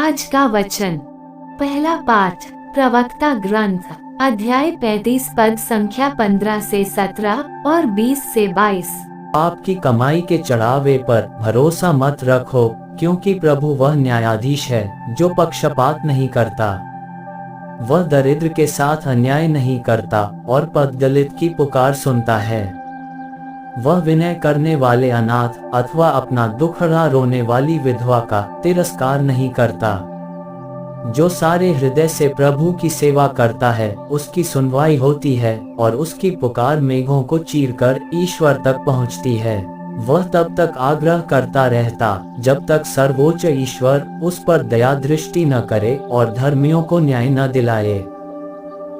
आज का वचन, पहला पाठ प्रवक्ता ग्रंथ अध्याय 35 पद संख्या 15 से 17 और 20 से 22। आपकी कमाई के चढ़ावे पर भरोसा मत रखो, क्योंकि प्रभु वह न्यायाधीश है जो पक्षपात नहीं करता। वह दरिद्र के साथ अन्याय नहीं करता और पददलित की पुकार सुनता है। वह विनय करने वाले अनाथ अथवा अपना दुखड़ा रोने वाली विधवा का तिरस्कार नहीं करता। जो सारे हृदय से प्रभु की सेवा करता है उसकी सुनवाई होती है और उसकी पुकार मेघों को चीरकर ईश्वर तक पहुंचती है। वह तब तक आग्रह करता रहता जब तक सर्वोच्च ईश्वर उस पर दया दृष्टि न करे और धर्मियों को न्याय न दिलाए।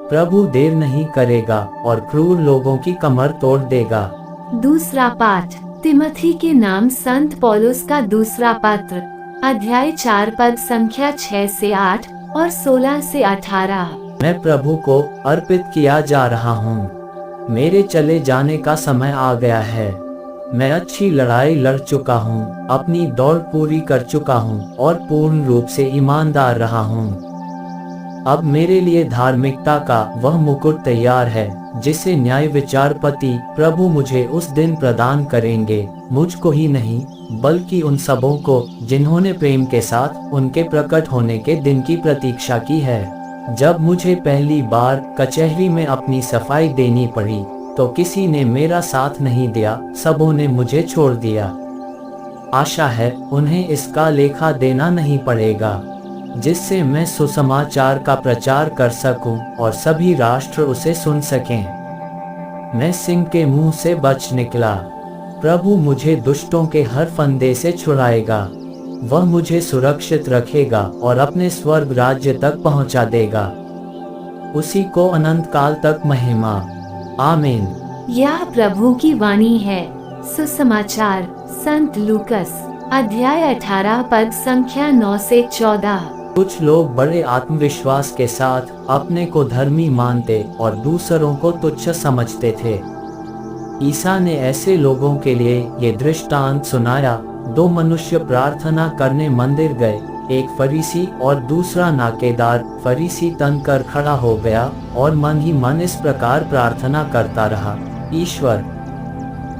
प्रभु देर नहीं करेगा और क्रूर लोगों की कमर तोड़ देगा। दूसरा पाठ तिमोथी के नाम संत पौलुस का दूसरा पत्र अध्याय 4 पद संख्या 6 से 8 और 16 से 18। मैं प्रभु को अर्पित किया जा रहा हूँ। मेरे चले जाने का समय आ गया है। मैं अच्छी लड़ाई लड़ चुका हूँ, अपनी दौड़ पूरी कर चुका हूँ और पूर्ण रूप से ईमानदार रहा हूँ। अब मेरे लिए धार्मिकता का वह मुकुट तैयार है जिसे न्याय विचारपति प्रभु मुझे उस दिन प्रदान करेंगे, मुझको ही नहीं बल्कि उन सबों को जिन्होंने प्रेम के साथ उनके प्रकट होने के दिन की प्रतीक्षा की है। जब मुझे पहली बार कचहरी में अपनी सफाई देनी पड़ी तो किसी ने मेरा साथ नहीं दिया, सबों ने मुझे छोड़ दिया। आशा है उन्हें इसका लेखा देना नहीं पड़ेगा, जिससे मैं सुसमाचार का प्रचार कर सकूं और सभी राष्ट्र उसे सुन सकें। मैं सिंह के मुंह से बच निकला। प्रभु मुझे दुष्टों के हर फंदे से छुड़ाएगा। वह मुझे सुरक्षित रखेगा और अपने स्वर्ग राज्य तक पहुंचा देगा। उसी को अनंत काल तक महिमा। आमीन। यह प्रभु की वाणी है। सुसमाचार संत लूकस अध्याय 18 पद संख्या 9 से 14। कुछ लोग बड़े आत्मविश्वास के साथ अपने को धर्मी मानते और दूसरों को तुच्छ समझते थे। ईसा ने ऐसे लोगों के लिए ये दृष्टांत सुनाया। 2 मनुष्य प्रार्थना करने मंदिर गए, एक फरीसी और दूसरा नाकेदार। फरीसी तन कर खड़ा हो गया और मन ही मन इस प्रकार प्रार्थना करता रहा, ईश्वर,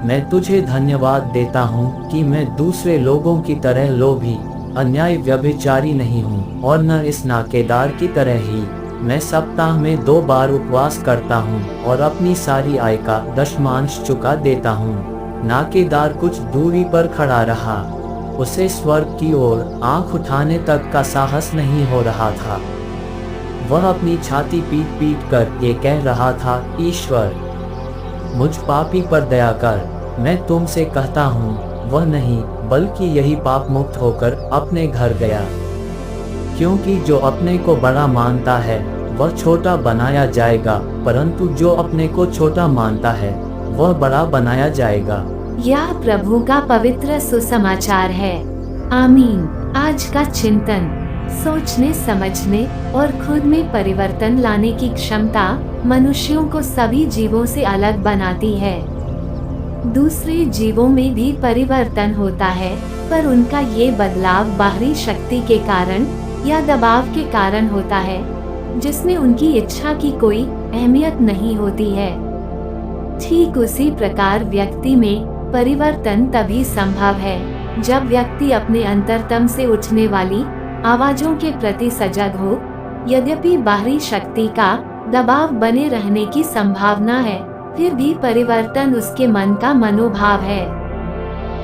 मैं तुझे धन्यवाद देता हूँ कि मैं दूसरे लोगों की तरह लोभी, अन्याय, व्यभिचारी नहीं हूँ और न इस नाकेदार की तरह ही। मैं सप्ताह में 2 बार उपवास करता हूँ और अपनी सारी आय का दशमांश चुका देता हूँ। नाकेदार कुछ दूरी पर खड़ा रहा। उसे स्वर्ग की ओर आंख उठाने तक का साहस नहीं हो रहा था। वह अपनी छाती पीट पीट कर ये कह रहा था, ईश्वर, मुझ पापी पर दया कर। मैं तुमसे कहता हूँ, वह नहीं बल्कि यही पाप मुक्त होकर अपने घर गया। क्योंकि जो अपने को बड़ा मानता है वह छोटा बनाया जाएगा, परंतु जो अपने को छोटा मानता है वह बड़ा बनाया जाएगा। यह प्रभु का पवित्र सुसमाचार है। आमीन। आज का चिंतन, सोचने समझने और खुद में परिवर्तन लाने की क्षमता मनुष्यों को सभी जीवों से अलग बनाती है। दूसरे जीवों में भी परिवर्तन होता है, पर उनका ये बदलाव बाहरी शक्ति के कारण या दबाव के कारण होता है, जिसमें उनकी इच्छा की कोई अहमियत नहीं होती है। ठीक उसी प्रकार व्यक्ति में परिवर्तन तभी संभव है जब व्यक्ति अपने अंतरतम से उठने वाली आवाजों के प्रति सजग हो। यद्यपि बाहरी शक्ति का दबाव बने रहने की संभावना है, फिर भी परिवर्तन उसके मन का मनोभाव है।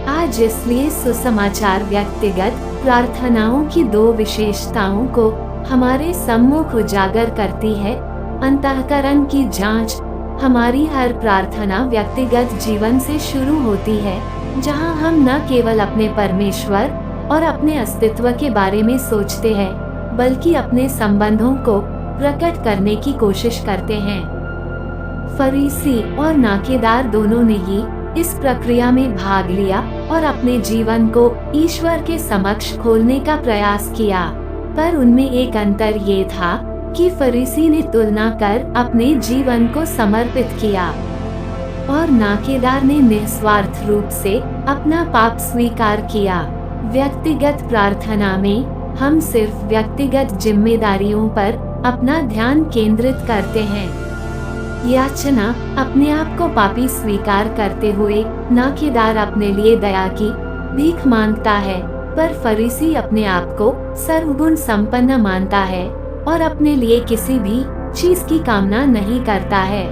आज इसलिए सुसमाचार व्यक्तिगत प्रार्थनाओं की 2 विशेषताओं को हमारे सम्मुख उजागर करती है। अंतःकरण की जांच। हमारी हर प्रार्थना व्यक्तिगत जीवन से शुरू होती है, जहां हम न केवल अपने परमेश्वर और अपने अस्तित्व के बारे में सोचते हैं, बल्कि अपने संबंधों को प्रकट करने की कोशिश करते हैं। फरीसी और नाकेदार दोनों ने ही इस प्रक्रिया में भाग लिया और अपने जीवन को ईश्वर के समक्ष खोलने का प्रयास किया, पर उनमें एक अंतर ये था कि फरीसी ने तुलना कर अपने जीवन को समर्पित किया और नाकेदार ने निस्वार्थ रूप से अपना पाप स्वीकार किया। व्यक्तिगत प्रार्थना में हम सिर्फ व्यक्तिगत जिम्मेदारियों पर अपना ध्यान केंद्रित करते हैं। याचना अपने आप को पापी स्वीकार करते हुए नाकेदार अपने लिए दया की भीख मांगता है, पर फरीसी अपने आप को सर्वगुण संपन्न मानता है और अपने लिए किसी भी चीज की कामना नहीं करता है।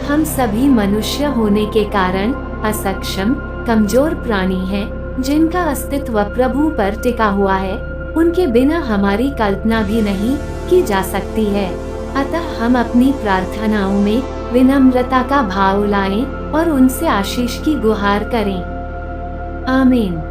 हम सभी मनुष्य होने के कारण असक्षम, कमजोर प्राणी हैं, जिनका अस्तित्व प्रभु पर टिका हुआ है। उनके बिना हमारी कल्पना भी नहीं की जा सकती है। अतः हम अपनी प्रार्थनाओं में विनम्रता का भाव लाएं और उनसे आशीष की गुहार करें। आमीन।